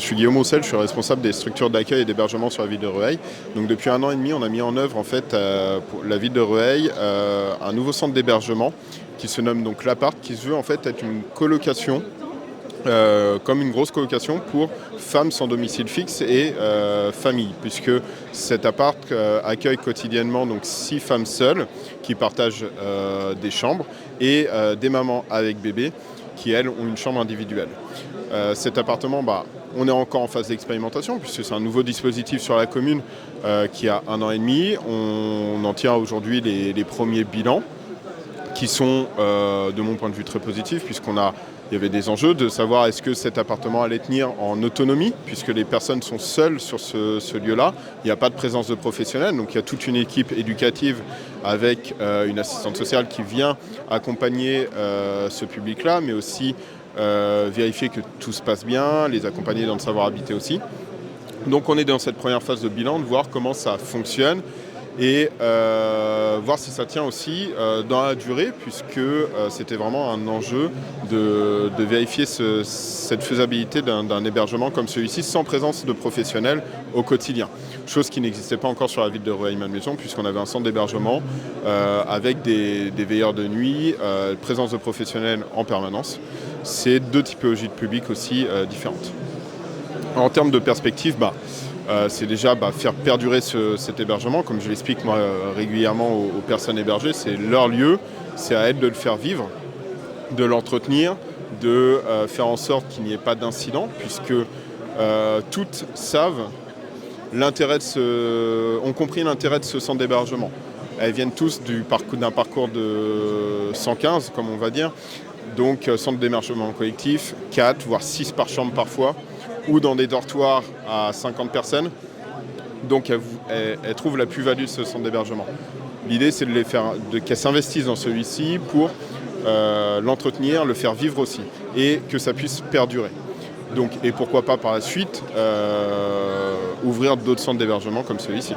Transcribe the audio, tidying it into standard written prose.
suis Guillaume Roussel, je suis responsable des structures d'accueil et d'hébergement sur la ville de Rueil. Donc depuis 1 an et demi, on a mis en œuvre en fait, pour la ville de Rueil un nouveau centre d'hébergement qui se nomme donc l'Appart, qui se veut en fait être une colocation, comme une grosse colocation pour femmes sans domicile fixe et familles, puisque cet appart accueille quotidiennement donc 6 femmes seules qui partagent des chambres et des mamans avec bébé qui elles ont une chambre individuelle. Cet appartement, on est encore en phase d'expérimentation puisque c'est un nouveau dispositif sur la commune qui a 1 an et demi. On en tient aujourd'hui les premiers bilans qui sont, de mon point de vue, très positifs il y avait des enjeux de savoir est-ce que cet appartement allait tenir en autonomie, puisque les personnes sont seules sur ce lieu-là. Il n'y a pas de présence de professionnels, donc il y a toute une équipe éducative avec une assistante sociale qui vient accompagner ce public-là, mais aussi vérifier que tout se passe bien, les accompagner dans le savoir habiter aussi. Donc on est dans cette première phase de bilan, de voir comment ça fonctionne et voir si ça tient aussi dans la durée, puisque c'était vraiment un enjeu de vérifier cette faisabilité d'un hébergement comme celui-ci sans présence de professionnels au quotidien. Chose qui n'existait pas encore sur la ville de Rueil-Malmaison, puisqu'on avait un centre d'hébergement avec des veilleurs de nuit, présence de professionnels en permanence. C'est 2 typologies de publics aussi différentes. En termes de perspective, c'est déjà faire perdurer cet hébergement. Comme je l'explique moi régulièrement aux personnes hébergées, c'est leur lieu, c'est à elles de le faire vivre, de l'entretenir, de faire en sorte qu'il n'y ait pas d'incident, puisque toutes savent ont compris l'intérêt de ce centre d'hébergement. Elles viennent tous d'un parcours de 115, comme on va dire, donc centre d'hébergement collectif, 4 voire 6 par chambre parfois, ou dans des dortoirs à 50 personnes. Donc elles trouvent la plus-value de ce centre d'hébergement. L'idée, c'est qu'elles s'investissent dans celui-ci pour l'entretenir, le faire vivre aussi, et que ça puisse perdurer. Donc, et pourquoi pas par la suite ouvrir d'autres centres d'hébergement comme celui-ci.